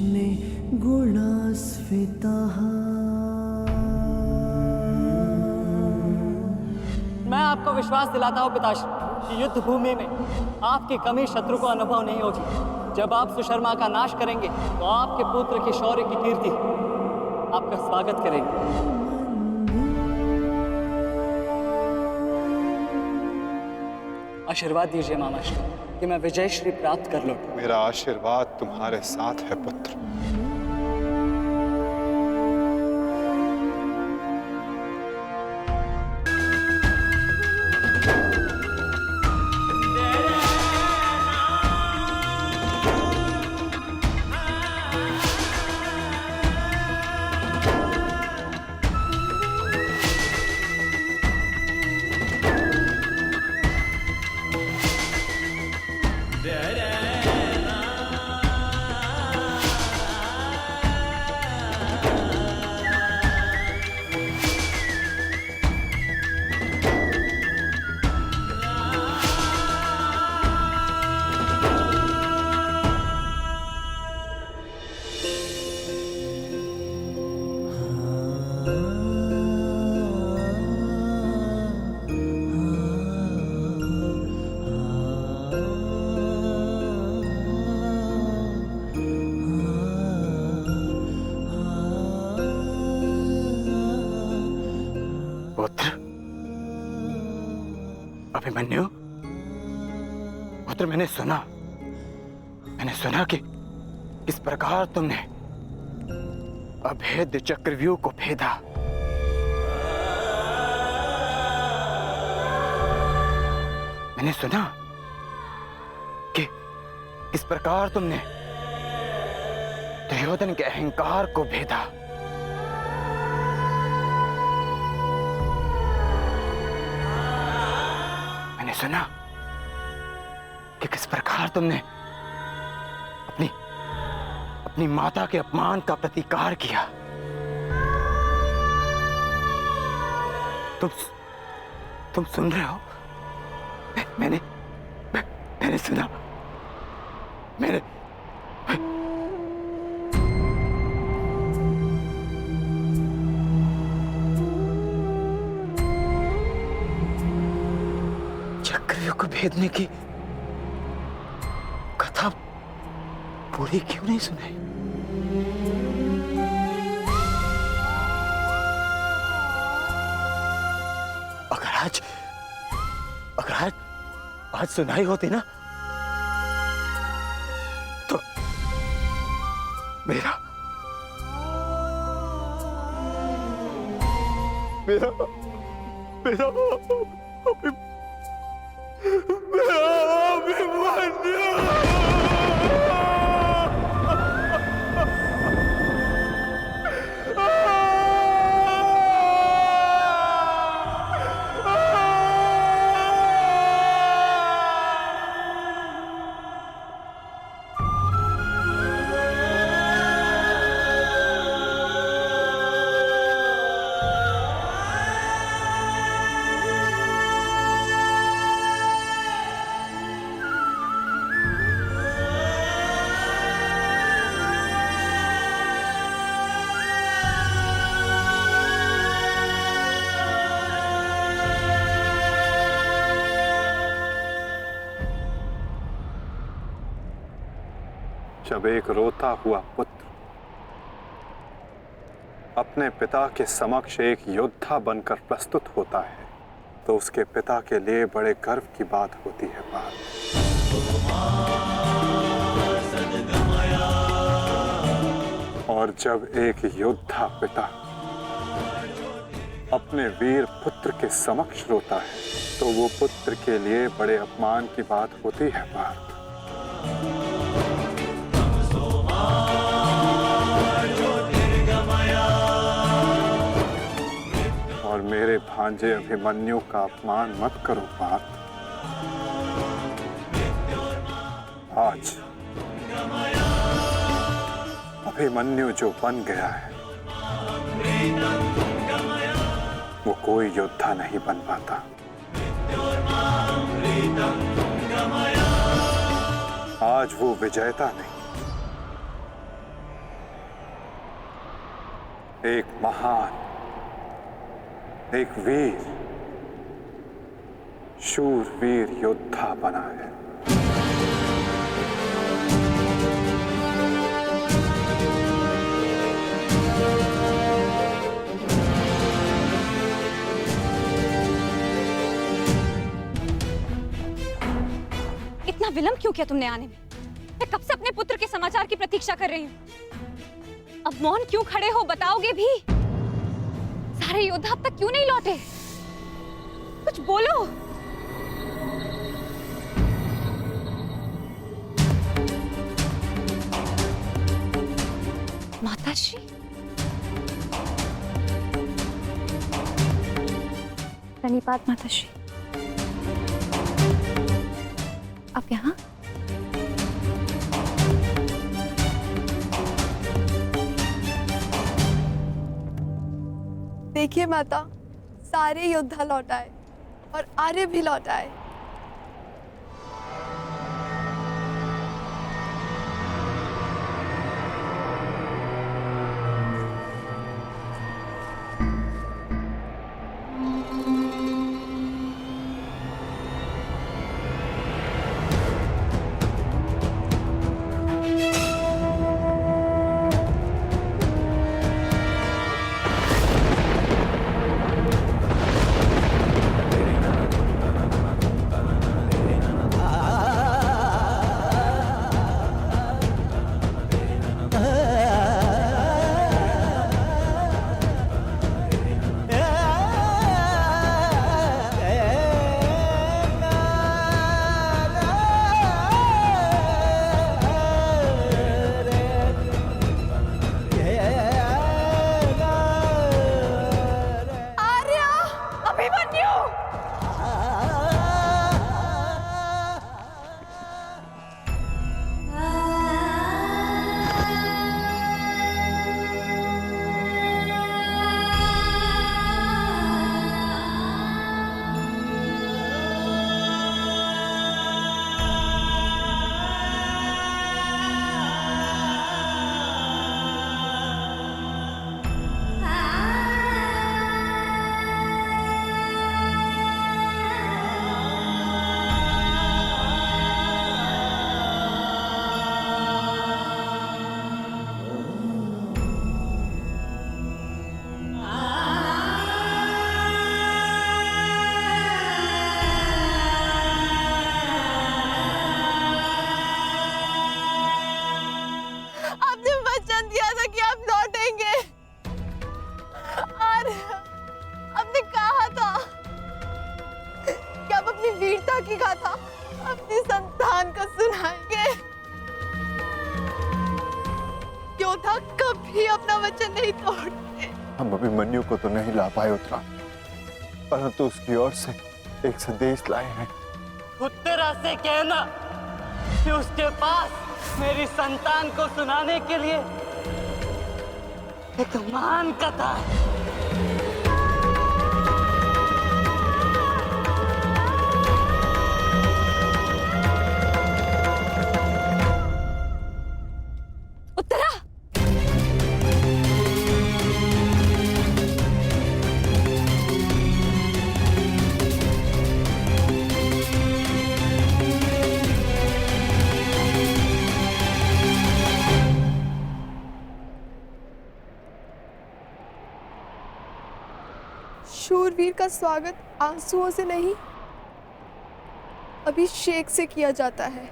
कृष्णे गुणास्फितः। मैं आपको विश्वास दिलाता हूँ पिताश्री कि युद्ध भूमि में आपकी कमी शत्रु को अनुभव नहीं होगी। जब आप सुशर्मा का नाश करेंगे तो आपके पुत्र की शौर्य की कीर्ति आपका स्वागत करेगी। आशीर्वाद दीजिए मामाश्री कि मैं विजयश्री प्राप्त कर लूं। मेरा आशीर्वाद तुम्हारे साथ है पुत्र। अभिमन्यु, पुत्र मैंने सुना कि किस प्रकार तुमने अभेद्य चक्रव्यूह को भेदा। मैंने सुना कि किस प्रकार तुमने दुर्योधन के अहंकार को भेदा। मैंने सुना कि किस प्रकार तुमने अपनी माता के अपमान का प्रतिकार किया। तुम सुन रहे हो? मैंने सुना। मैंने चक्रव्यूह को भेदने की कथा पूरी क्यों नहीं सुनाई? अगर आज सुनाई होती ना तो मेरा जब एक रोता हुआ पुत्र अपने पिता के समक्ष एक योद्धा बनकर प्रस्तुत होता है तो उसके पिता के लिए बड़े गर्व की बात होती है। और जब एक योद्धा पिता अपने वीर पुत्र के समक्ष रोता है तो वो पुत्र के लिए बड़े अपमान की बात होती है। और मेरे भांजे अभिमन्यु का अपमान मत करो पार्थ। आज अभिमन्यु जो बन गया है वो कोई योद्धा नहीं बन पाता। आज वो विजेता नहीं एक महान, एक वीर, शूरवीर योद्धा बना है। इतना विलंब क्यों किया तुमने आने में? मैं कब से अपने पुत्र के समाचार की प्रतीक्षा कर रही हूँ। अब मौन क्यों खड़े हो, बताओगे भी? सारे योद्धा अब तक क्यों नहीं लौटे? कुछ बोलो। माताश्री, धन्यवाद माताश्री। आप यहाँ? देखिए माता, सारे योद्धा लौट आए और आर्य भी लौट आए। वीरता की गाथा अपनी संतान को सुनाएंगे। योद्धा कभी अपना वचन नहीं तोड़ते। हम अभिमन्यु को तो नहीं ला पाए उत्तरा, परंतु उसकी ओर से एक संदेश लाए हैं। उत्तरा से कहना कि उसके पास मेरी संतान को सुनाने के लिए एक महान कथा है। शूरवीर का स्वागत आंसुओं से नहीं, अभिषेक से किया जाता है।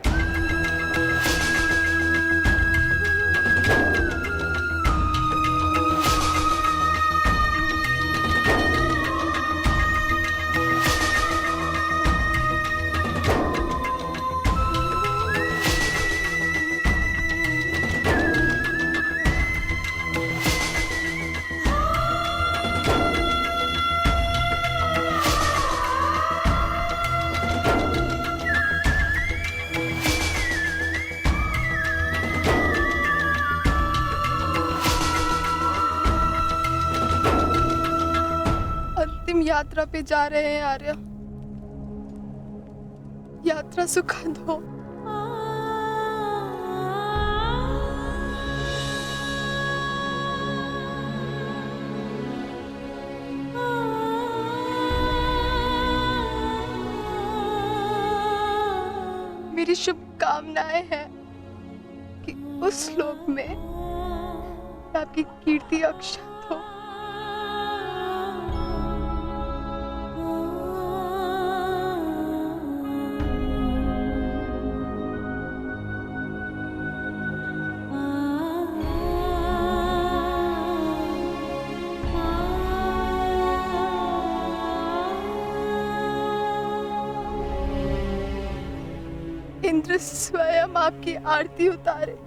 अंतिम यात्रा पे जा रहे हैं आर्य। यात्रा सुखद हो। मेरी शुभकामनाएं हैं कि उस लोक में आपकी कीर्ति अक्षत हो। इंद्र स्वयं आपकी आरती उतारे।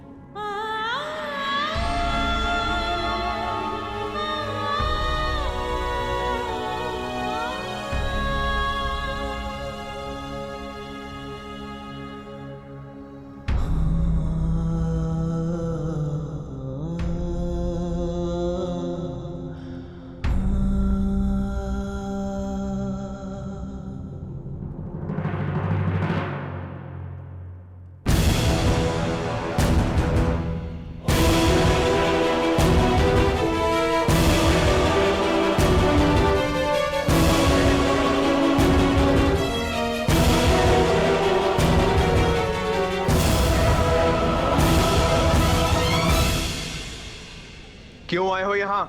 क्यों आए हो यहाँ?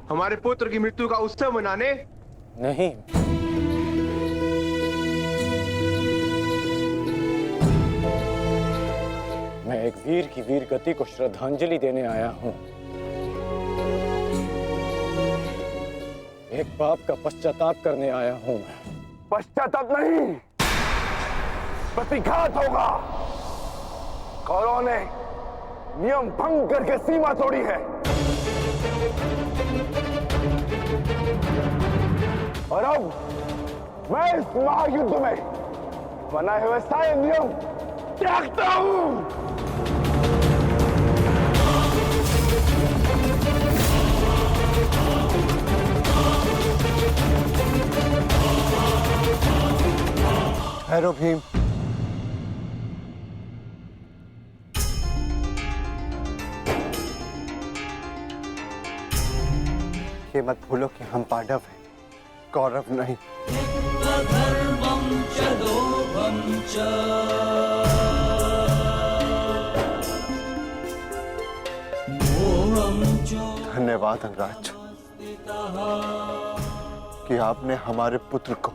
हमारे पुत्र की मृत्यु का उत्सव मनाने? नहीं, मैं एक वीर की वीर गति को श्रद्धांजलि देने आया हूँ। एक पाप का पश्चाताप करने आया हूँ मैं। पश्चाताप नहीं, प्रतिघात होगा। कौरवों ने नियम भंग करके सीमा तोड़ी है और अब मैं इस महायुद्ध में बनाए हुए सारे नियम त्यागता हूं। भैरव भीम, ये मत भूलो कि हम पांडव हैं, कौरव नहीं। धन्यवाद अंगराज कि आपने हमारे पुत्र को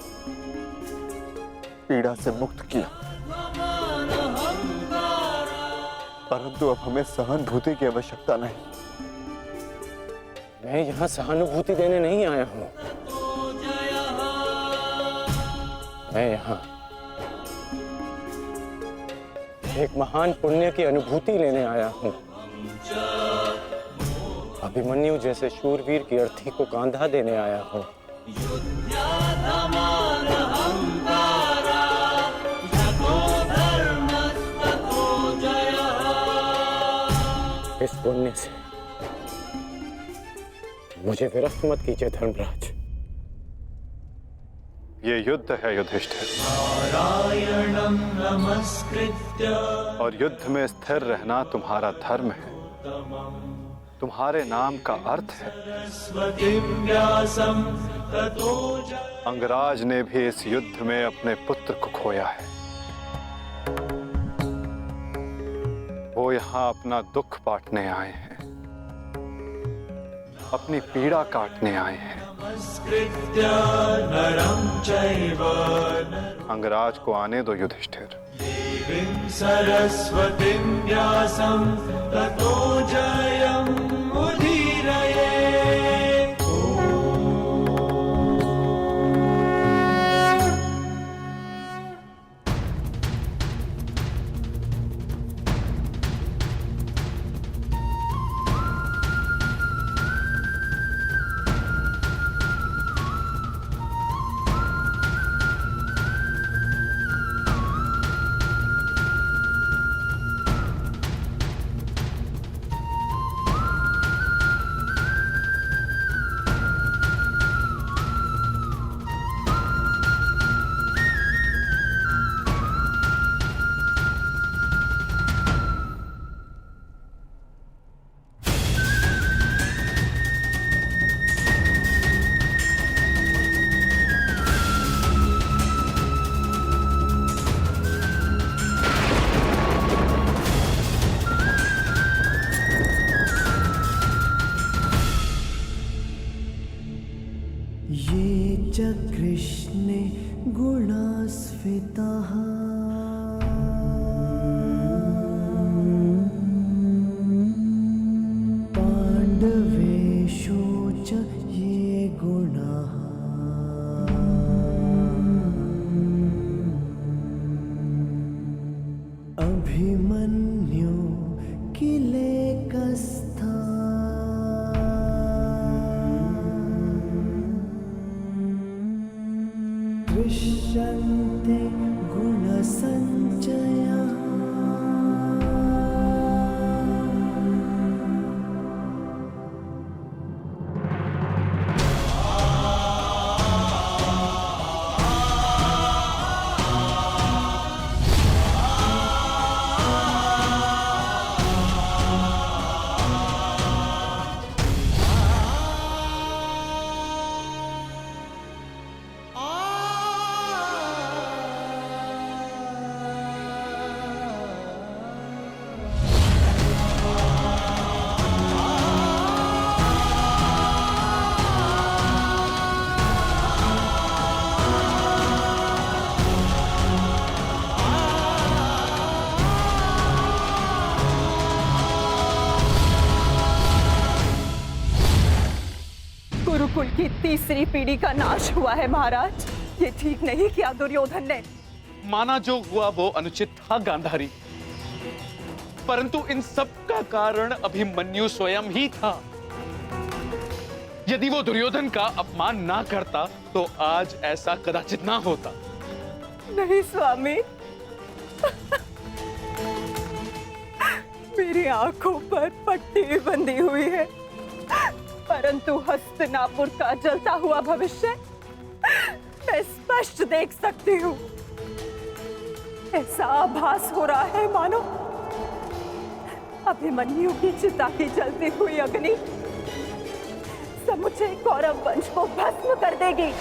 पीड़ा से मुक्त किया, परंतु अब हमें सहानुभूति की आवश्यकता नहीं। मैं यहाँ सहानुभूति देने नहीं आया हूँ। मैं यहाँ एक महान पुण्य की अनुभूति लेने आया हूँ। अभिमन्यु जैसे शूरवीर की अर्थी को कांधा देने आया हूँ। इस पुण्य से मुझे विरक्त मत कीजिए धर्मराज। ये युद्ध है युधिष्ठिर, और युद्ध में स्थिर रहना तुम्हारा धर्म है, तुम्हारे नाम का अर्थ है। अंगराज ने भी इस युद्ध में अपने पुत्र को खोया है। वो यहाँ अपना दुख बांटने आए हैं, अपनी पीड़ा काटने आए हैं। अंगराज को आने दो युधिष्ठिर। सरस्वतीं व्यासं ततो जयम् उदीरये। च कृष्णे गुणास्फिताः पाण्डवेषु च ये गुणाः अभिमन्यु किलेकस्था दृश्यन्ते गुणसञ्चयः गुरुकुल की तीसरी पीढ़ी का नाश हुआ है महाराज। ये ठीक नहीं किया दुर्योधन ने। माना जो हुआ वो अनुचित था गांधारी, परंतु इन सब का कारण अभिमन्यु स्वयं ही था। यदि वो दुर्योधन का अपमान ना करता तो आज ऐसा कदाचित ना होता। नहीं स्वामी, मेरी आंखों पर पट्टी बंधी हुई है, परंतु हस्तिनापुर का जलता हुआ भविष्य मैं स्पष्ट देख सकती हूँ। ऐसा आभास हो रहा है मानो अभिमन्यु की चिता की जलती हुई अग्नि समुचे कौरव वंश को भस्म कर देगी।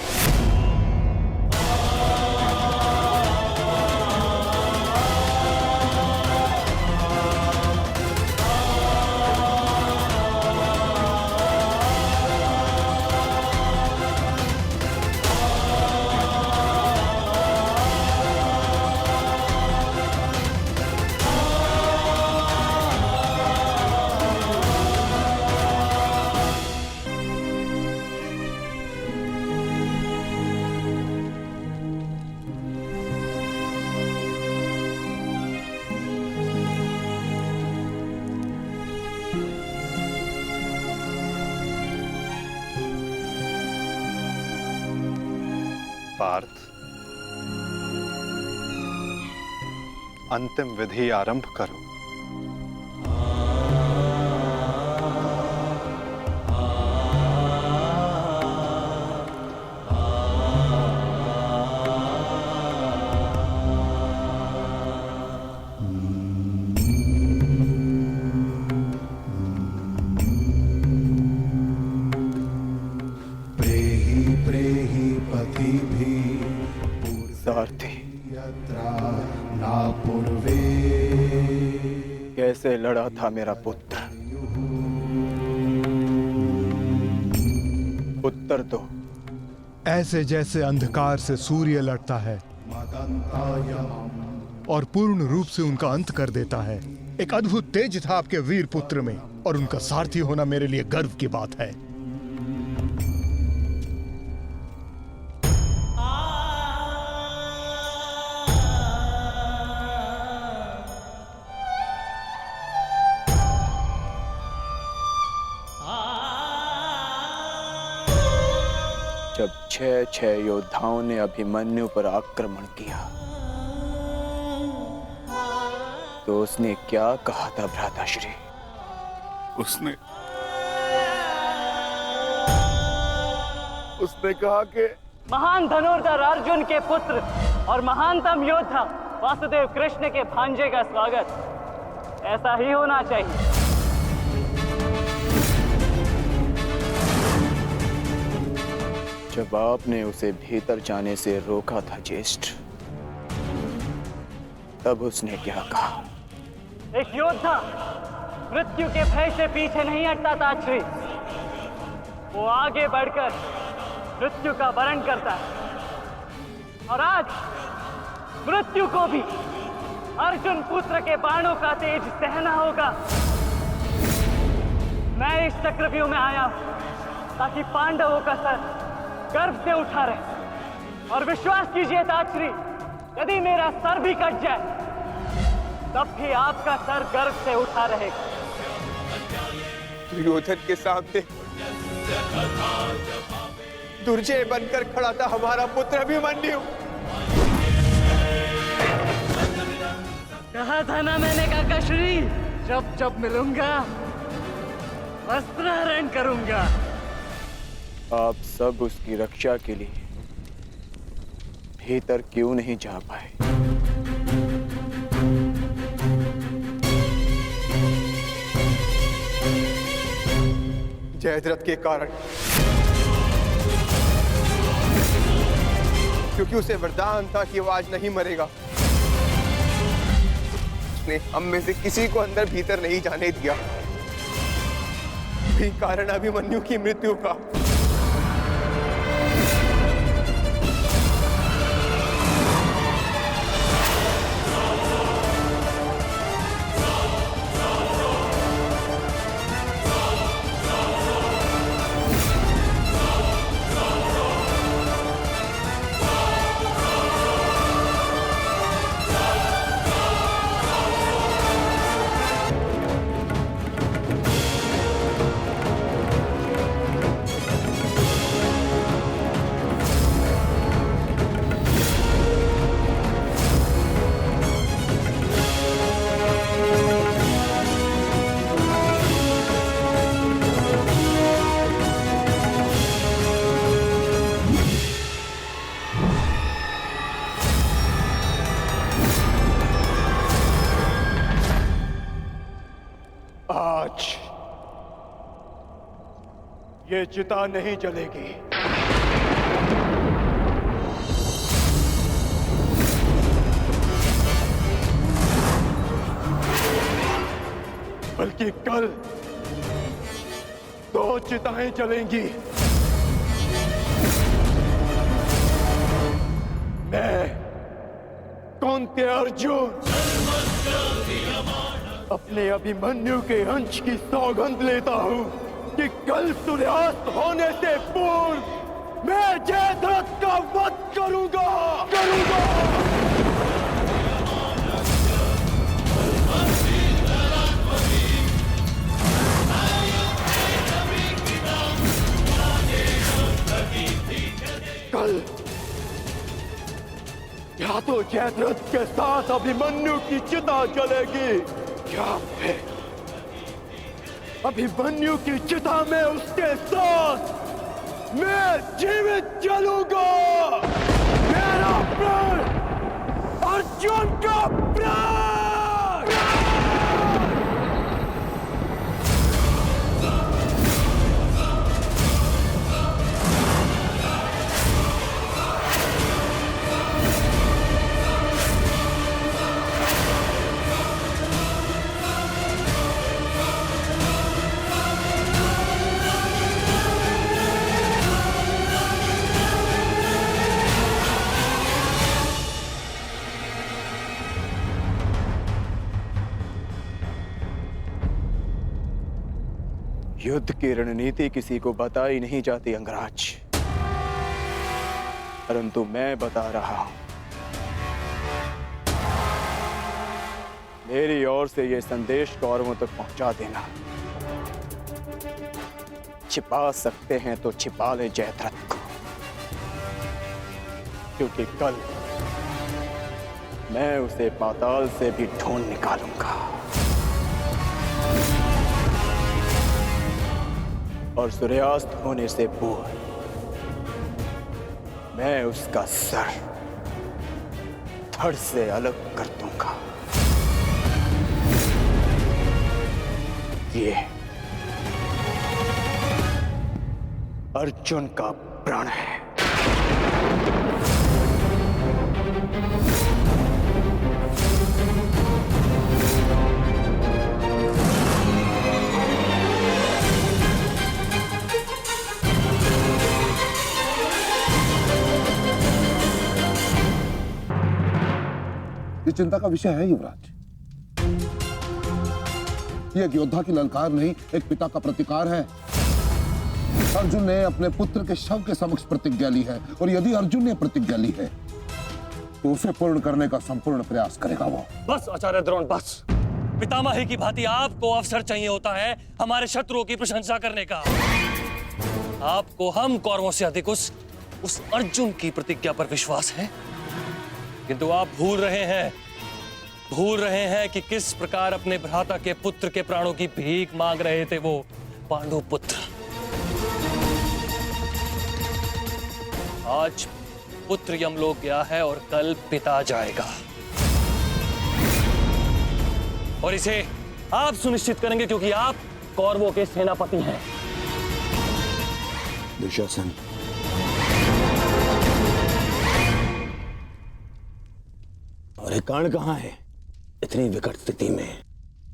पार्थ, अंतिम विधि आरंभ करो। सारथी, कैसे लड़ा था मेरा पुत्र? उत्तर दो। ऐसे जैसे अंधकार से सूर्य लड़ता है और पूर्ण रूप से उनका अंत कर देता है। एक अद्भुत तेज था आपके वीर पुत्र में और उनका सारथी होना मेरे लिए गर्व की बात है। जब 6 योद्धाओं ने अभिमन्यु पर आक्रमण किया तो उसने क्या कहा था भ्राताश्री? उसने कहा कि महान धनुर्धर अर्जुन के पुत्र और महानतम योद्धा वासुदेव कृष्ण के भांजे का स्वागत ऐसा ही होना चाहिए। जब आपने उसे भीतर जाने से रोका था ज्येष्ठ, तब उसने क्या कहा? एक योद्धा मृत्यु के भय से पीछे नहीं हटता था श्री। वो आगे बढ़कर मृत्यु का वरण करता है, और आज मृत्यु को भी अर्जुन पुत्र के बाणों का तेज सहना होगा। मैं इस चक्रव्यूह में आया हूं ताकि पांडवों का सर गर्व से उठा रहे, और विश्वास कीजिए ताजश्री, यदि मेरा सर भी कट जाए तब भी आपका सर गर्व से उठा रहेगा। दुर्योधन के सामने दुर्जय बनकर खड़ा था हमारा पुत्र अभिमन्यु। कहा था ना मैंने काकाश्री, जब जब मिलूंगा वस्त्रहरण करूंगा। आप सब उसकी रक्षा के लिए भीतर क्यों नहीं जा पाए? जयद्रथ के कारण, क्योंकि उसे वरदान था कि वो आज नहीं मरेगा। उसने हम में से किसी को अंदर भीतर नहीं जाने दिया, भी कारण अभिमन्यु की मृत्यु का। आज ये चिता नहीं जलेगी, बल्कि कल 2 चिताएं जलेंगी। मैं कौंते अर्जुन अपने अभिमन्यु के अंश की सौगंध लेता हूं कि कल सूर्यास्त होने से पूर्व मैं जयद्रथ का वध करूंगा। कल या तो जयद्रथ के साथ अभिमन्यु की चिता जलेगी, या फिर अभिमन्यु की चिता में उसके साथ मैं जीवित जलूंगा। मेरा प्राण अर्जुन का प्राण। युद्ध की रणनीति किसी को बताई नहीं जाती अंगराज, परंतु मैं बता रहा हूं। मेरी ओर से यह संदेश कौरवों तक पहुंचा देना। छिपा सकते हैं तो छिपा ले जयद्रथ को, क्योंकि कल मैं उसे पाताल से भी ढूंढ निकालूंगा और सूर्यास्त होने से पूर्व मैं उसका सर धड़ से अलग कर दूंगा। ये अर्जुन का प्रण है। चिंता का विषय है युवराज। ये एक योद्धा की ललकार नहीं, एक पिता का प्रतिकार है। अर्जुन ने अपने पुत्र के शव के समक्ष प्रतिज्ञा ली है, और यदि अर्जुन ने प्रतिज्ञा ली है तो उसे पूर्ण करने का संपूर्ण प्रयास करेगा वो। बस आचार्य द्रोण, बस। पितामही की भांति आपको अवसर चाहिए होता है हमारे शत्रुओं की प्रशंसा करने का। आपको हम कौरवों से अधिक उस अर्जुन की प्रतिज्ञा पर विश्वास है, किंतु आप भूल रहे हैं कि किस प्रकार अपने भ्राता के पुत्र के प्राणों की भीख मांग रहे थे वो पांडु पुत्र। आज पुत्र यमलोक गया है और कल पिता जाएगा, और इसे आप सुनिश्चित करेंगे क्योंकि आप कौरवों के सेनापति हैं। दुशासन, अरे कर्ण कहाँ है? इतनी विकट स्थिति में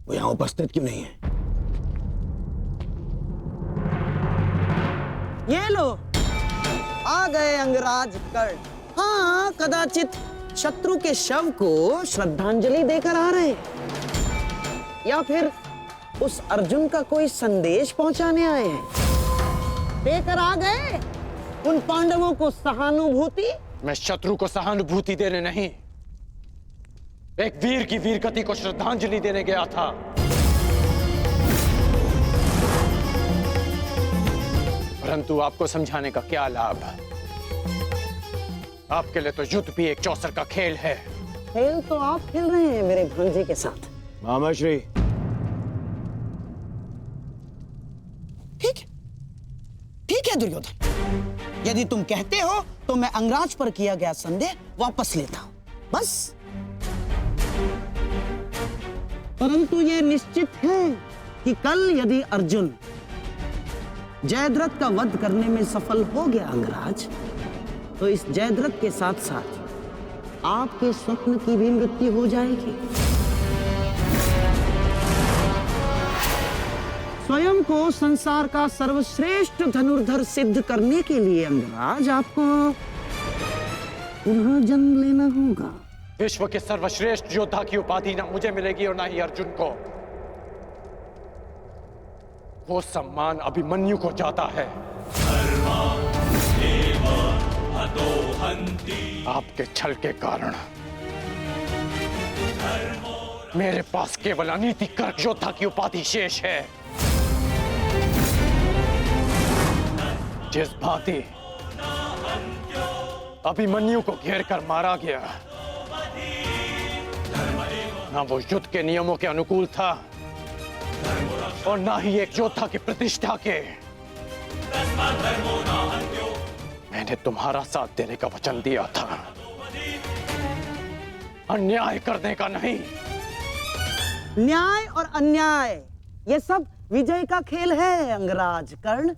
वो यहां उपस्थित क्यों नहीं है? ये लो, आ गए अंगराज कर्ण। हाँ, कदाचित शत्रु के शव को श्रद्धांजलि देकर आ रहे, या फिर उस अर्जुन का कोई संदेश पहुंचाने आए हैं। देकर आ गए उन पांडवों को सहानुभूति। मैं शत्रु को सहानुभूति देने नहीं, एक वीर की वीरगति को श्रद्धांजलि देने गया था। परंतु आपको समझाने का क्या लाभ? आपके लिए तो युद्ध भी एक चौसर का खेल है। खेल तो आप खेल रहे हैं मेरे भांजे के साथ। मामाश्री, ठीक है दुर्योधन, यदि तुम कहते हो तो मैं अंगराज पर किया गया संदेह वापस लेता हूं, बस। परंतु ये निश्चित है कि कल यदि अर्जुन जयद्रथ का वध करने में सफल हो गया अंगराज, तो इस जयद्रथ के साथ साथ आपके स्वप्न की भी मृत्यु हो जाएगी। स्वयं को संसार का सर्वश्रेष्ठ धनुर्धर सिद्ध करने के लिए अंगराज आपको पुनः जन्म लेना होगा। विश्व के सर्वश्रेष्ठ योद्धा की उपाधि ना मुझे मिलेगी और ना ही अर्जुन को। वो सम्मान अभिमन्यु को जाता है। आपके छल के कारण मेरे पास केवल अनीतिकर योद्धा की उपाधि शेष है। जिस भांति अभिमन्यु को घेर कर मारा गया, ना वो युद्ध के नियमों के अनुकूल था और ना ही एक योद्धा की प्रतिष्ठा के। मैंने तुम्हारा साथ देने का वचन दिया था, अन्याय करने का नहीं। न्याय और अन्याय ये सब विजय का खेल है अंगराज कर्ण।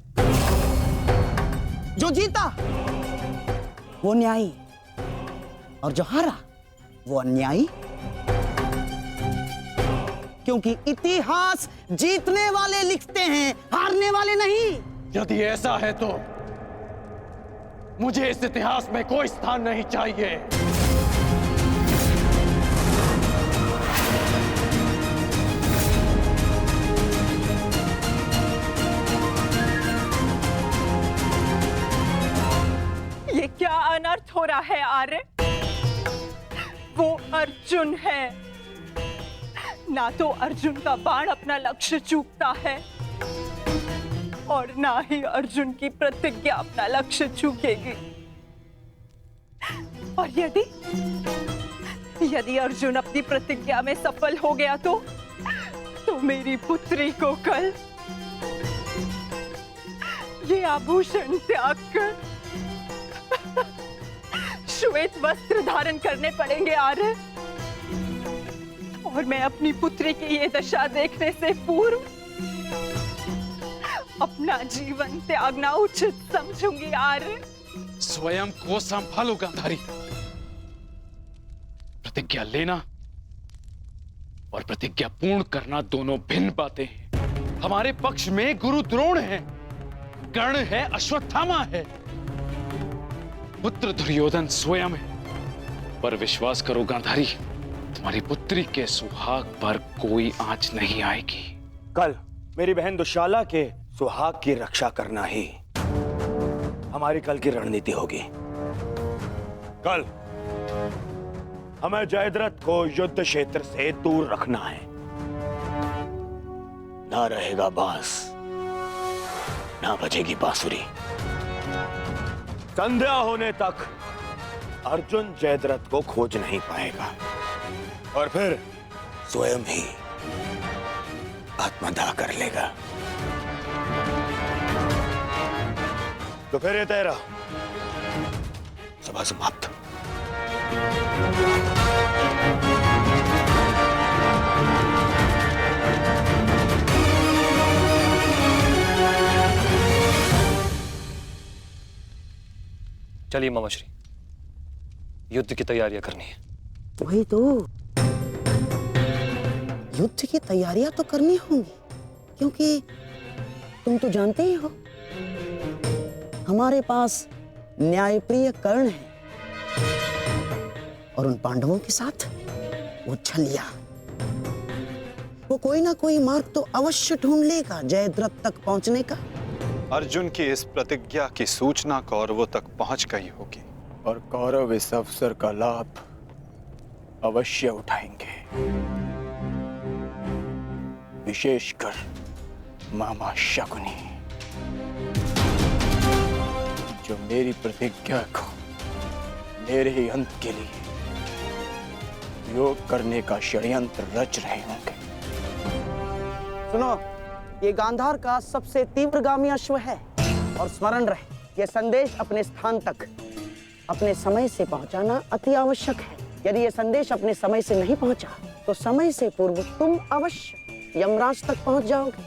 जो जीता वो न्यायी और जो हारा वो अन्यायी, क्योंकि इतिहास जीतने वाले लिखते हैं, हारने वाले नहीं। यदि ऐसा है तो मुझे इस इतिहास में कोई स्थान नहीं चाहिए। ये क्या अनर्थ हो रहा है आर्य? वो अर्जुन है, ना तो अर्जुन का बाण अपना लक्ष्य चूकता है और ना ही अर्जुन की प्रतिज्ञा अपना लक्ष्य चूकेगी। और यदि अर्जुन अपनी प्रतिज्ञा में सफल हो गया तो मेरी पुत्री को कल ये आभूषण त्याग कर श्वेत वस्त्र धारण करने पड़ेंगे आर्य। और मैं अपनी पुत्री की ये दशा देखने से पूर्व अपना जीवन त्यागना उचित समझूंगी आर्य। स्वयं को संभालो गांधारी। प्रतिज्ञा लेना और प्रतिज्ञा पूर्ण करना दोनों भिन्न बातें हैं। हमारे पक्ष में गुरु द्रोण है, कर्ण है, अश्वत्थामा है, पुत्र दुर्योधन स्वयं है। पर विश्वास करो गांधारी, तुम्हारी पुत्री के सुहाग पर कोई आंच नहीं आएगी। कल मेरी बहन दुशाला के सुहाग की रक्षा करना ही हमारी कल की रणनीति होगी। कल हमें जयद्रथ को युद्ध क्षेत्र से दूर रखना है। ना रहेगा बांस, ना बजेगी बांसुरी। संध्या होने तक अर्जुन जयद्रथ को खोज नहीं पाएगा और फिर स्वयं ही आत्मदाह कर लेगा। तो फिर ये तेरा सभा समाप्त। चलिए मामाश्री, युद्ध की तैयारियां करनी है। वही तो, युद्ध की तैयारियां तो करनी होंगी, क्योंकि तुम तो जानते ही हो हमारे पास न्यायप्रिय कर्ण है और उन पांडवों के साथ वो छलिया। वो कोई ना कोई मार्ग तो अवश्य ढूंढ लेगा जयद्रथ तक पहुंचने का। अर्जुन की इस प्रतिज्ञा की सूचना कौरवों तक पहुंच गई होगी और कौरव इस अवसर का लाभ अवश्य उठाएंगे, विशेषकर मामा शकुनी, जो मेरी प्रतिज्ञा को मेरे ही अंत के लिए योग करने का षड्यंत्र रच रहे होंगे। सुनो, ये गांधार का सबसे तीव्रगामी अश्व है और स्मरण रहे, ये संदेश अपने स्थान तक अपने समय से पहुंचाना अति आवश्यक है। यदि ये संदेश अपने समय से नहीं पहुंचा तो समय से पूर्व तुम अवश्य यमराज तक पहुंच जाओगे।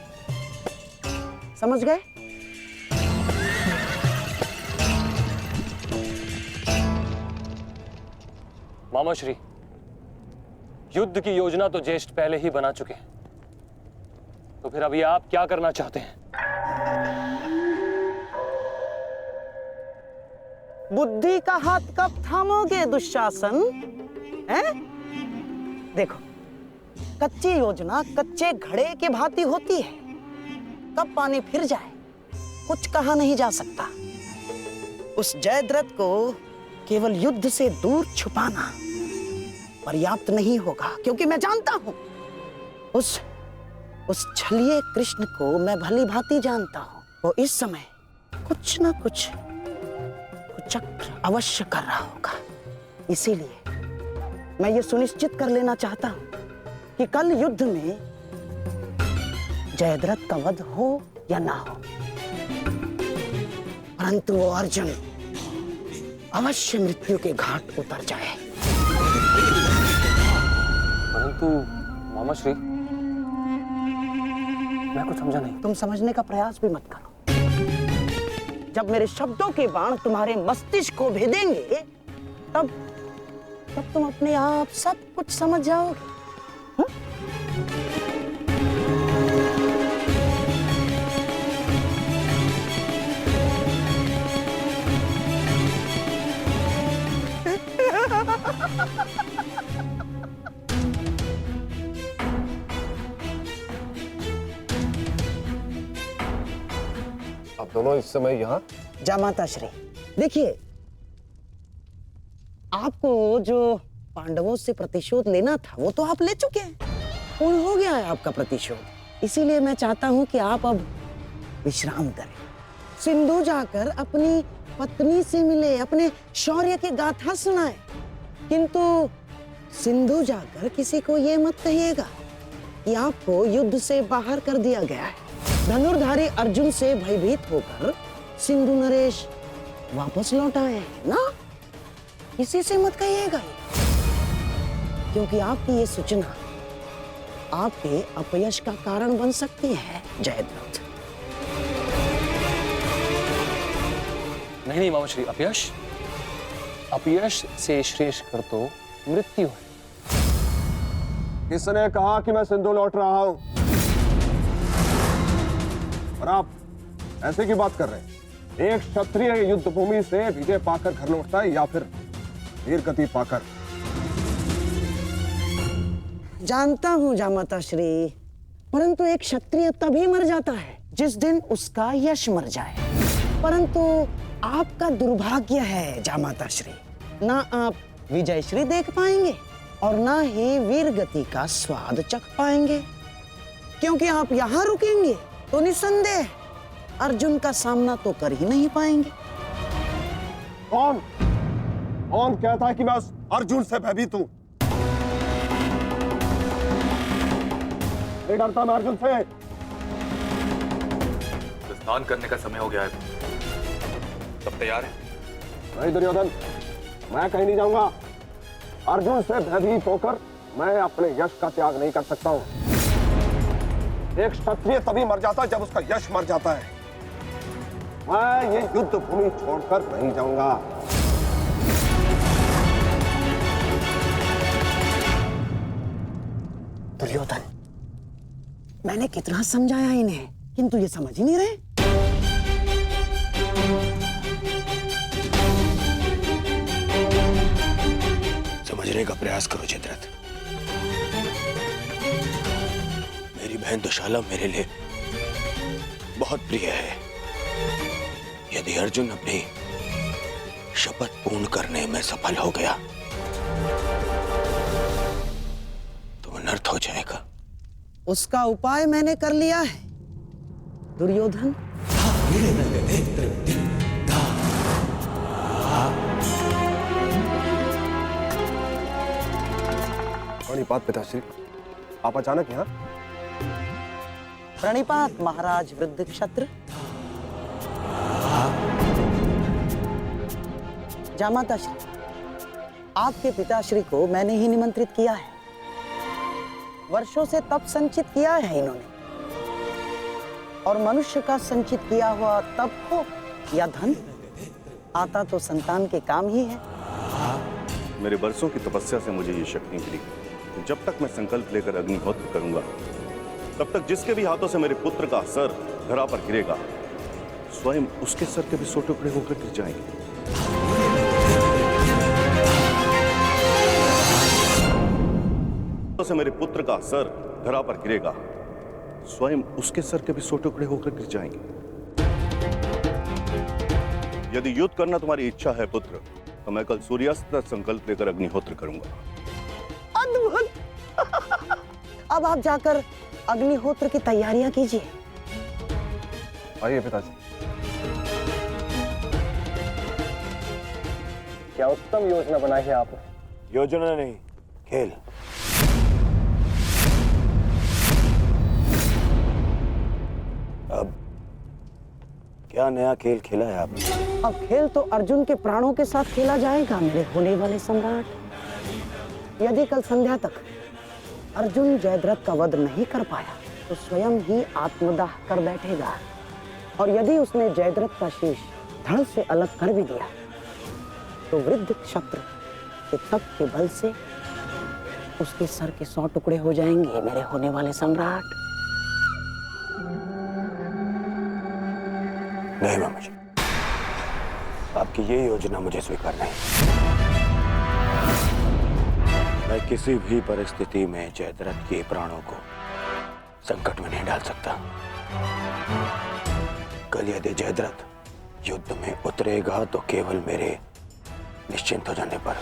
समझ गए? मामाश्री, युद्ध की योजना तो ज्येष्ठ पहले ही बना चुके हैं, तो फिर अभी आप क्या करना चाहते हैं? बुद्धि का हाथ कब थामोगे दुशासन? हैं? देखो, कच्ची योजना कच्चे घड़े के भांति होती है। कब पानी फिर जाए कुछ कहा नहीं जा सकता। उस जयद्रथ को केवल युद्ध से दूर छुपाना पर्याप्त नहीं होगा, क्योंकि मैं जानता हूं उस छलिए कृष्ण को मैं भली भांति जानता हूं। वो इस समय कुछ ना कुछ चक्र अवश्य कर रहा होगा। इसीलिए मैं ये सुनिश्चित कर लेना चाहता हूं कि कल युद्ध में जयद्रथ का वध हो या ना हो, परंतु वो अर्जुन अवश्य मृत्यु के घाट उतर जाए। परंतु मामाश्री, मैं कुछ समझा नहीं। तुम समझने का प्रयास भी मत करो। जब मेरे शब्दों के बाण तुम्हारे मस्तिष्क को भेदेंगे तब तुम अपने आप सब कुछ समझ जाओगे। आप दोनों इस समय यहाँ? जामाता श्री, देखिए, आपको जो पांडवों से प्रतिशोध लेना था वो तो आप ले चुके हैं, पूर्ण हो गया है आपका प्रतिशोध। इसीलिए मैं चाहता हूं कि आप अब विश्राम करें, सिंधु जाकर अपनी पत्नी से मिले, अपने शौर्य की गाथा सुनाए। किंतु सिंधु जाकर किसी को ये मत कहिएगा कि आपको युद्ध से बाहर कर दिया गया है। धनुर्धारी अर्जुन से भयभीत होकर सिंधु नरेश वापस लौट आए हैं ना, किसी से मत कहिएगा, क्योंकि आपकी ये सूचना आपके अपयश का कारण बन सकती है जयद्रथ। नहीं मामाश्री, अपयश से श्रेष्ठ कर तो मृत्यु है। किसने कहा कि मैं सिंधु लौट रहा हूं? और आप ऐसे की बात कर रहे हैं? एक क्षत्रिय युद्ध भूमि से विजय पाकर घर लौटता है या फिर वीर गति पाकर? जानता हूँ जामाता श्री, परंतु एक क्षत्रिय तभी मर जाता है जिस दिन उसका यश मर जाए। परंतु आपका दुर्भाग्य है जामाता श्री, ना आप विजय श्री देख पाएंगे और ना ही वीर गति का स्वाद चख पाएंगे, क्योंकि आप यहाँ रुकेंगे तो निसंदेह अर्जुन का सामना तो कर ही नहीं पाएंगे। कौन कौन कहता है कि मैं उस अर्जुन से भयभीत हूं? नहीं डरता मैं अर्जुन से। स्नान करने का समय हो गया है, सब तैयार है? नहीं दुर्योधन, मैं कहीं नहीं जाऊंगा। अर्जुन से भयभीत होकर मैं अपने यश का त्याग नहीं कर सकता हूं। एक क्षत्रिय तभी मर जाता है जब उसका यश मर जाता है। मैं ये युद्ध भूमि छोड़कर नहीं जाऊंगा। दुर्योधन, मैंने कितना समझाया इन्हें, किंतु ये समझ ही नहीं रहे। समझने का प्रयास करो जयद्रथ। मेरी बहन दुशाला मेरे लिए बहुत प्रिय है। यदि अर्जुन अपनी शपथ पूर्ण करने में सफल हो गया तो अनर्थ हो जाएगा। उसका उपाय मैंने कर लिया है दुर्योधन। प्रणिपात पिताश्री, आप अचानक यहाँ? प्रणिपात महाराज वृद्ध क्षत्र। जामाता श्री, आपके पिताश्री को मैंने ही निमंत्रित किया है। वर्षों से तप संचित किया है इन्होंने, और मनुष्य का संचित किया हुआ तप हो या धन, आता तो संतान के काम ही है। मेरे वर्षों की तपस्या से मुझे ये शक्ति मिली। जब तक मैं संकल्प लेकर अग्निहोत्र करूंगा, तब तक जिसके भी हाथों से मेरे पुत्र का सर धरा पर गिरेगा, स्वयं उसके सर के भी 100 टुकड़े होकर गिर जाएंगे। से मेरे पुत्र का सर धरा पर गिरेगा, स्वयं उसके सर के भी 100 टुकड़े होकर गिर जाएंगे। यदि युद्ध करना तुम्हारी इच्छा है पुत्र, तो मैं कल सूर्यास्त तक संकल्प लेकर अग्निहोत्र करूंगा। अद्भुत। अब आप जाकर अग्निहोत्र की तैयारियां कीजिए। आइए पिताजी। क्या उत्तम योजना बनाई है आपने। योजना नहीं, खेल। अब क्या नया खेल खेला है आपने? अब खेल तो अर्जुन के प्राणों के साथ खेला जाएगा मेरे होने वाले सम्राट। यदि कल संध्या तक अर्जुन जयद्रथ का वध नहीं कर पाया तो स्वयं ही आत्मदाह कर बैठेगा, और यदि उसने जयद्रथ का शीश धड़ से अलग कर भी दिया तो वृद्ध क्षत्र के तप के बल से उसके सर के 100 टुकड़े हो जाएंगे मेरे होने वाले सम्राट। नहीं मामा जी, आपकी ये योजना मुझे स्वीकार नहीं। मैं किसी भी परिस्थिति में जयद्रथ के प्राणों को संकट में नहीं डाल सकता। कल यदि जयद्रथ युद्ध में उतरेगा तो केवल मेरे निश्चिंत हो जाने पर,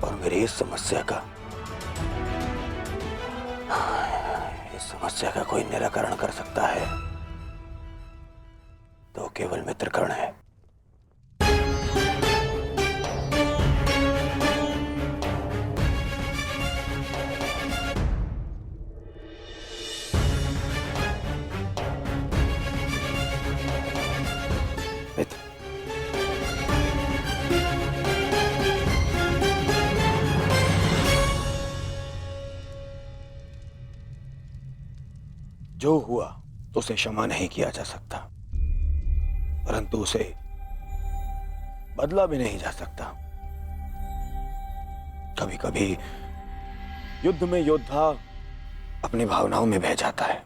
और मेरी इस समस्या का कोई निराकरण कर सकता है तो केवल मित्रकर्ण है। मित्र, जो हुआ उसे क्षमा नहीं किया जा सकता, परंतु उसे बदला भी नहीं जा सकता। कभी कभी युद्ध में योद्धा अपनी भावनाओं में बह जाता है,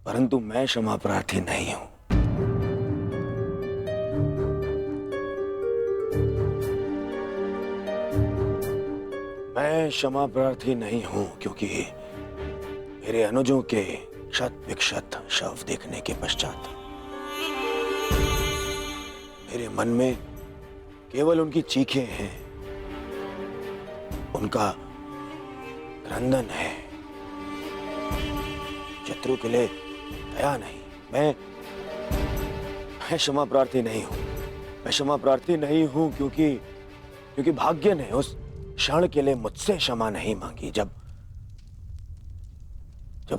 परंतु मैं क्षमा प्रार्थी नहीं हूं। मैं मैं क्षमा प्रार्थी नहीं हूं क्योंकि मेरे अनुजों के शत विक्षत शव देखने के पश्चात मेरे मन में केवल उनकी चीखें हैं, उनका क्रंदन है। शत्रु के लिए दया नहीं। मैं क्षमा प्रार्थी नहीं हूं। मैं क्षमा प्रार्थी नहीं हूं क्योंकि भाग्य ने उस क्षण के लिए मुझसे क्षमा नहीं मांगी जब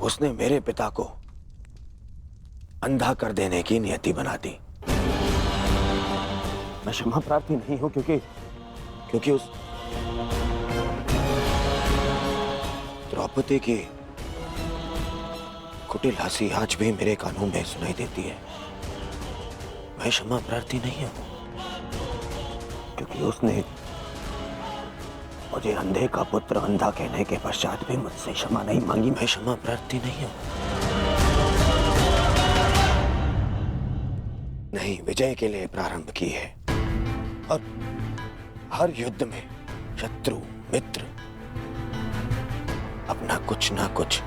उसने मेरे पिता को अंधा कर देने की नियति बना दी। मैं क्षमा प्रार्थी नहीं हूं क्योंकि उस द्रौपदी की कुटिल हंसी आज भी मेरे कानों में सुनाई देती है। मैं क्षमा प्रार्थी नहीं हूं क्योंकि उसने मुझे अंधे का पुत्र अंधा कहने के पश्चात भी मुझसे क्षमा नहीं मांगी। मैं क्षमा प्रार्थी नहीं हूं। नहीं, विजय के लिए प्रारंभ की है और हर युद्ध में शत्रु मित्र अपना कुछ ना कुछ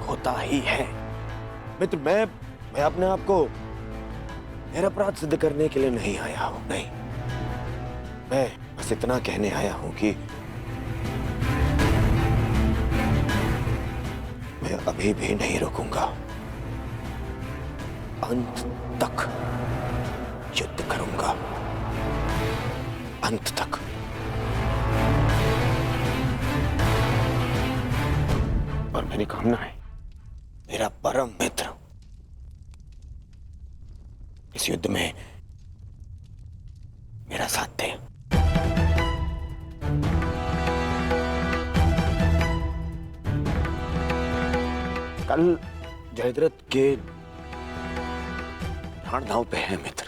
होता ही है। मित्र, मैं अपने आप को मेरा अपराध सिद्ध करने के लिए नहीं आया हूं। नहीं, मैं बस इतना कहने आया हूं कि मैं अभी भी नहीं रुकूंगा। अंत तक युद्ध करूंगा, अंत तक। और मेरी कामना है मेरा परम मित्र इस युद्ध में मेरा साथ दे। कल जयद्रथ के प्राण दांव पे है मित्र।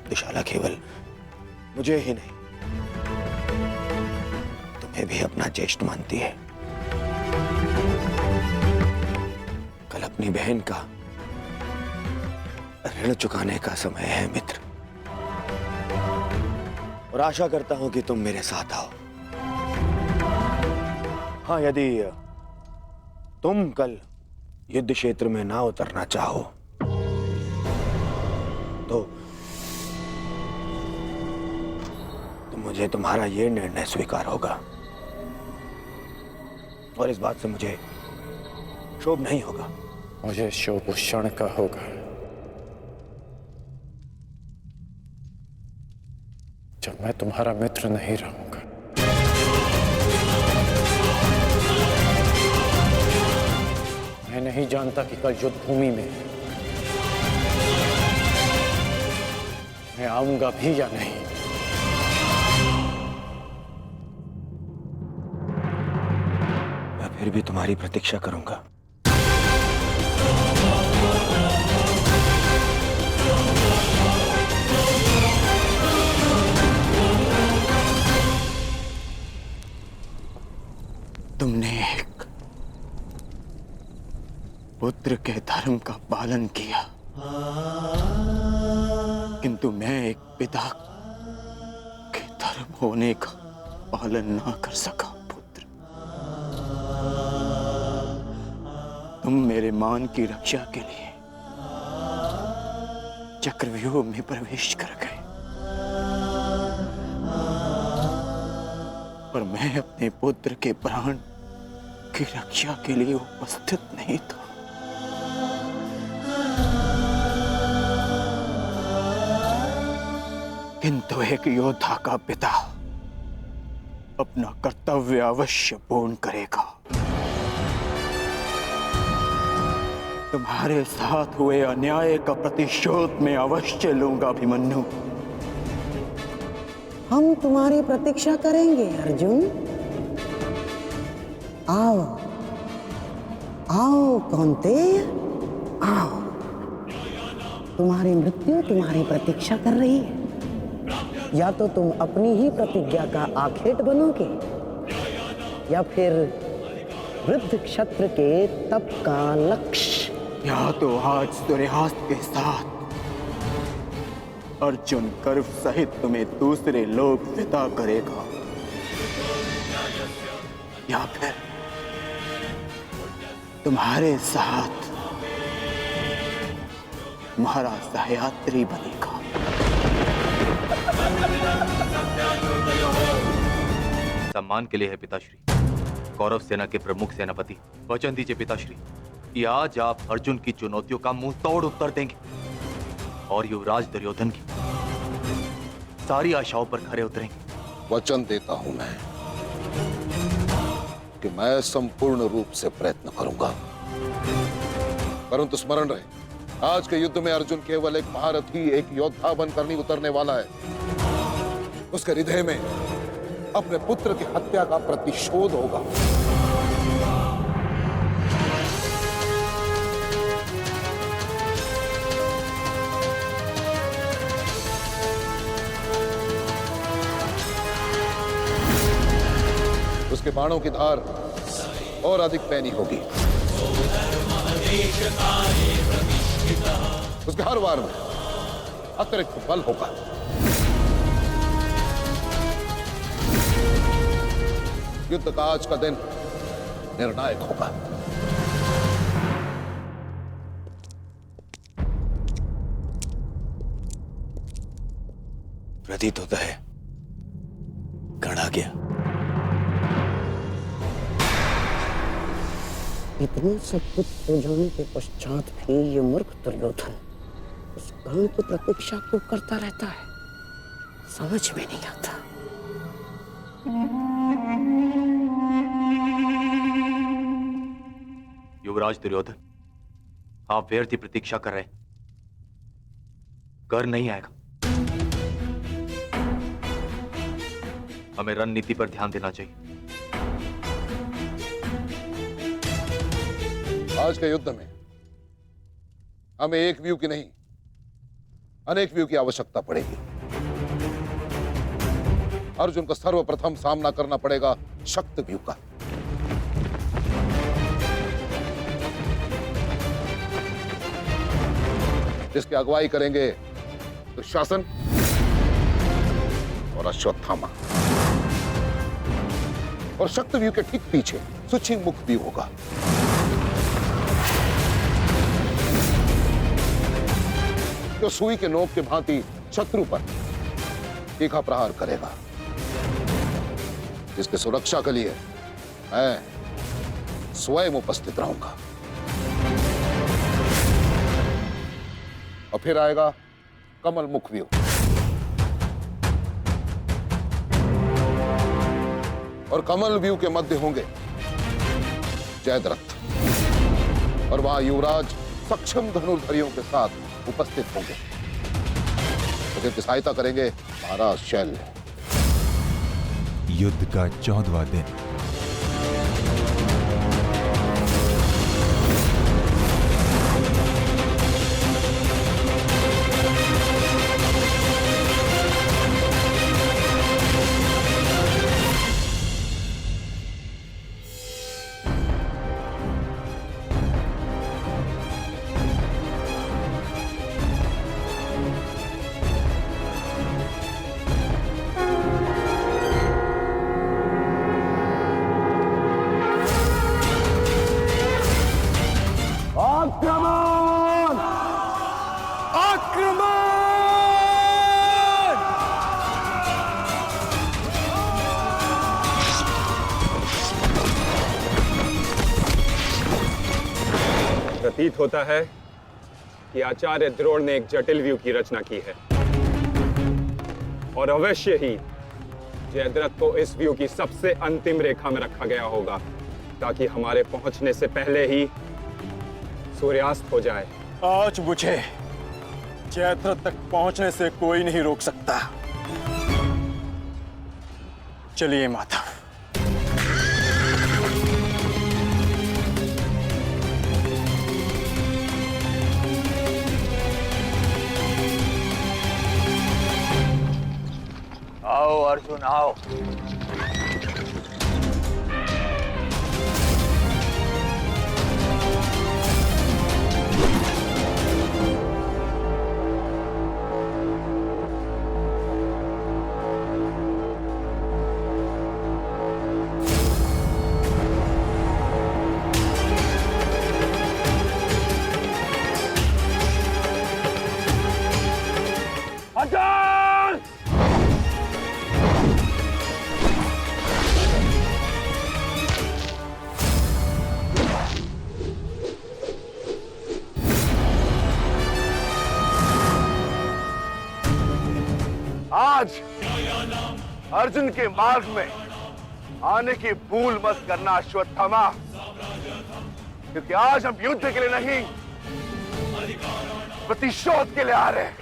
दुशाला केवल मुझे ही नहीं तुम्हें भी अपना ज्येष्ठ मानती है। कल अपनी बहन का ऋण चुकाने का समय है मित्र, और आशा करता हूं कि तुम मेरे साथ आओ। हाँ, यदि तुम कल युद्ध क्षेत्र में ना उतरना चाहो तो मुझे तुम्हारा ये निर्णय स्वीकार होगा, और इस बात से मुझे क्षोभ नहीं होगा। मुझे क्षोभ उस क्षण का होगा जब मैं तुम्हारा मित्र नहीं रहूंगा। मैं नहीं जानता कि कल युद्ध भूमि में मैं आऊंगा भी या नहीं। मैं फिर भी तुम्हारी प्रतीक्षा करूंगा। तुमने एक पुत्र के धर्म का पालन किया, किंतु मैं एक पिता के धर्म होने का पालन ना कर सका। पुत्र, तुम मेरे मान की रक्षा के लिए चक्रव्यूह में प्रवेश कर गए, पर मैं अपने पुत्र के प्राण की रक्षा के लिए उपस्थित नहीं था। किंतु एक योद्धा का पिता अपना कर्तव्य अवश्य पूर्ण करेगा। तुम्हारे साथ हुए अन्याय का प्रतिशोध मैं अवश्य लूंगा अभिमन्यु। हम तुम्हारी प्रतीक्षा करेंगे अर्जुन। आओ आओ कौन्तेय, आओ। तुम्हारी मृत्यु तुम्हारी प्रतीक्षा कर रही है। या तो तुम अपनी ही प्रतिज्ञा का आखेट बनोगे, या फिर वृद्ध क्षत्र के तप का लक्ष्य। या तो आज सूर्यास्त के साथ अर्जुन गर्व सहित तुम्हें दूसरे लोग विदा करेगा, या फिर तुम्हारे साथ महाराज सह्याद्री बनेगा। सम्मान के लिए है पिताश्री। कौरव सेना के प्रमुख सेनापति, वचन दीजिए पिताश्री कि आज आप अर्जुन की चुनौतियों का मुंह तोड़ उत्तर देंगे और युवराज दुर्योधन की सारी आशाओं पर खरे उतरेंगे। वचन देता हूं मैं कि मैं संपूर्ण रूप से प्रयत्न करूंगा, परंतु स्मरण रहे, आज के युद्ध में अर्जुन केवल एक महारथी, एक योद्धा बनकर नहीं उतरने वाला है। उसके हृदय में अपने पुत्र की हत्या का प्रतिशोध होगा। उसके बाणों की धार और अधिक पैनी होगी। उसके हर वार में अतिरिक्त बल होगा। युद्ध का आज का दिन निर्णायक होगा। प्रतीत होता है गढ़ आ गया। इतने सब कुछ हो जाने के पश्चात भी ये मूर्ख दुर्योधन उस गण की प्रतीक्षा क्यों करता रहता है, समझ में नहीं आता। युवराज दुर्योधन, आप व्यर्थ ही प्रतीक्षा कर रहे हैं। कर नहीं आएगा। हमें रणनीति पर ध्यान देना चाहिए। आज के युद्ध में हमें एक व्यू की नहीं, अनेक व्यू की आवश्यकता पड़ेगी। अर्जुन को सर्वप्रथम सामना करना पड़ेगा शक्त व्यू का। जिसकी अगुवाई करेंगे दुशासन और अश्वत्थामा, और शक्त व्यू के ठीक पीछे सुचिंग मुख व्यू होगा। जो सुई के नोक के भांति शत्रु पर तीखा प्रहार करेगा, जिसकी सुरक्षा के लिए मैं स्वयं उपस्थित रहूंगा। और फिर आएगा कमल मुख व्यू, और कमल व्यू के मध्य होंगे जयद्रथ, और वहां युवराज सक्षम धनुर्धरियों के साथ उपस्थित होंगे। तो जिनकी सहायता करेंगे महाराज शैल्य। युद्ध का 14वां दिन। प्रतीत होता है कि आचार्य द्रोण ने एक जटिल व्यू की रचना की है, और अवश्य ही जयद्रथ को इस व्यू की सबसे अंतिम रेखा में रखा गया होगा, ताकि हमारे पहुंचने से पहले ही सूर्यास्त हो जाए। आज मुझे जयद्रथ तक पहुंचने से कोई नहीं रोक सकता। चलिए माता। आओ अर्जुन आओ। आज अर्जुन के मार्ग में आने की भूल मत करना अश्वत्थामा, क्योंकि आज हम युद्ध के लिए नहीं, प्रतिशोध के लिए आ रहे हैं।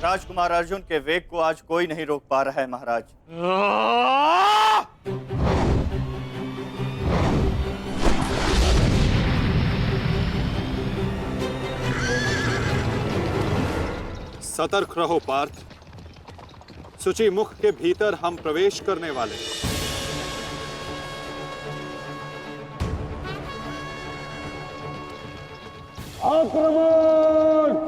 राजकुमार अर्जुन के वेग को आज कोई नहीं रोक पा रहा है महाराज। सतर्क रहो पार्थ, सूची मुख के भीतर हम प्रवेश करने वाले हैं। आक्रमण!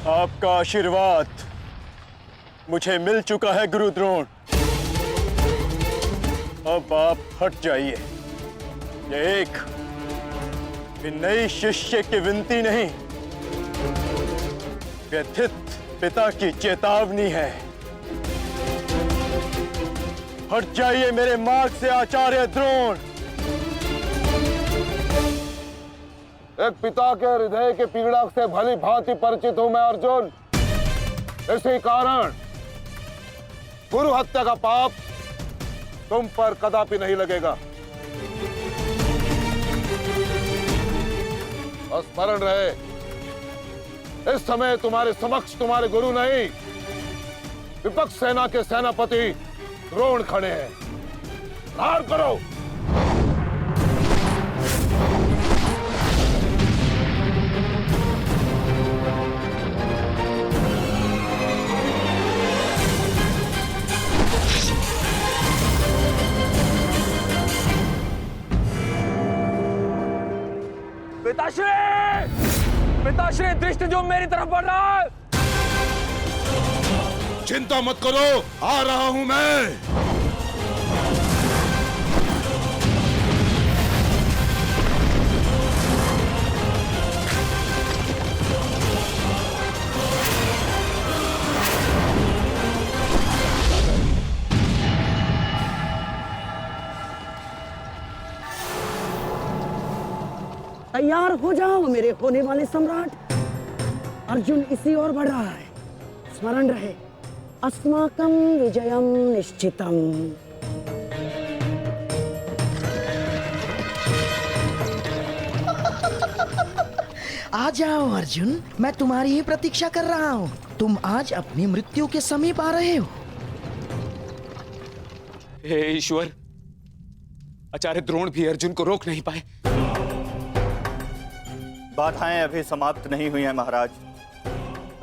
आपका आशीर्वाद मुझे मिल चुका है गुरु द्रोण। अब आप हट जाइए। ये एक नई शिष्य की विनती नहीं, व्यथित पिता की चेतावनी है। हट जाइए मेरे मार्ग से आचार्य द्रोण। एक पिता के हृदय के पीड़ा से भली भांति परिचित हूं मैं अर्जुन। इसी कारण गुरु हत्या का पाप तुम पर कदापि नहीं लगेगा। स्मरण रहे, इस समय तुम्हारे समक्ष तुम्हारे गुरु नहीं, विपक्ष सेना के सेनापति द्रोण खड़े हैं। धार करो। पिताश्री दृष्टि जो मेरी तरफ बढ़ रहा है। चिंता मत करो, आ रहा हूं मैं। तैयार हो जाओ मेरे होने वाले सम्राट। अर्जुन इसी ओर बढ़ रहा है। स्मरण रहे, अस्माकं विजयम निश्चितम। आ जाओ अर्जुन, मैं तुम्हारी ही प्रतीक्षा कर रहा हूँ। तुम आज अपनी मृत्यु के समीप आ रहे हो। हे ईश्वर, आचार्य द्रोण भी अर्जुन को रोक नहीं पाए। बाधाएं अभी समाप्त नहीं हुई हैं महाराज।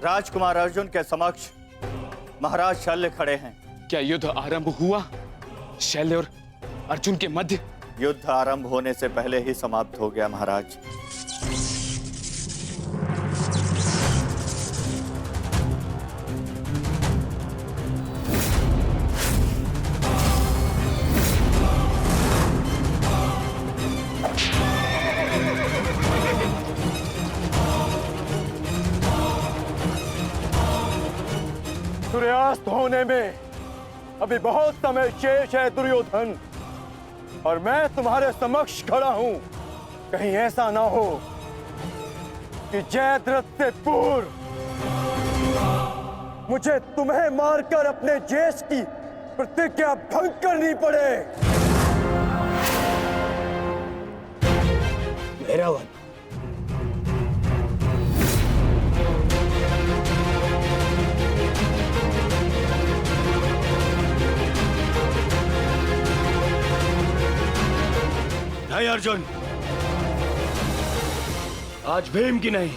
राजकुमार अर्जुन के समक्ष महाराज शल्य खड़े हैं। क्या युद्ध आरंभ हुआ शल्य और अर्जुन के मध्य? युद्ध आरंभ होने से पहले ही समाप्त हो गया महाराज। सूर्यास्त होने में अभी बहुत समय शेष है दुर्योधन, और मैं तुम्हारे समक्ष खड़ा हूं। कहीं ऐसा ना हो कि जयद्रथ से पूर्व मुझे तुम्हें मारकर अपने जेश की प्रतिज्ञा भंग करनी पड़े। मेरा वन नहीं अर्जुन, आज भीम की नहीं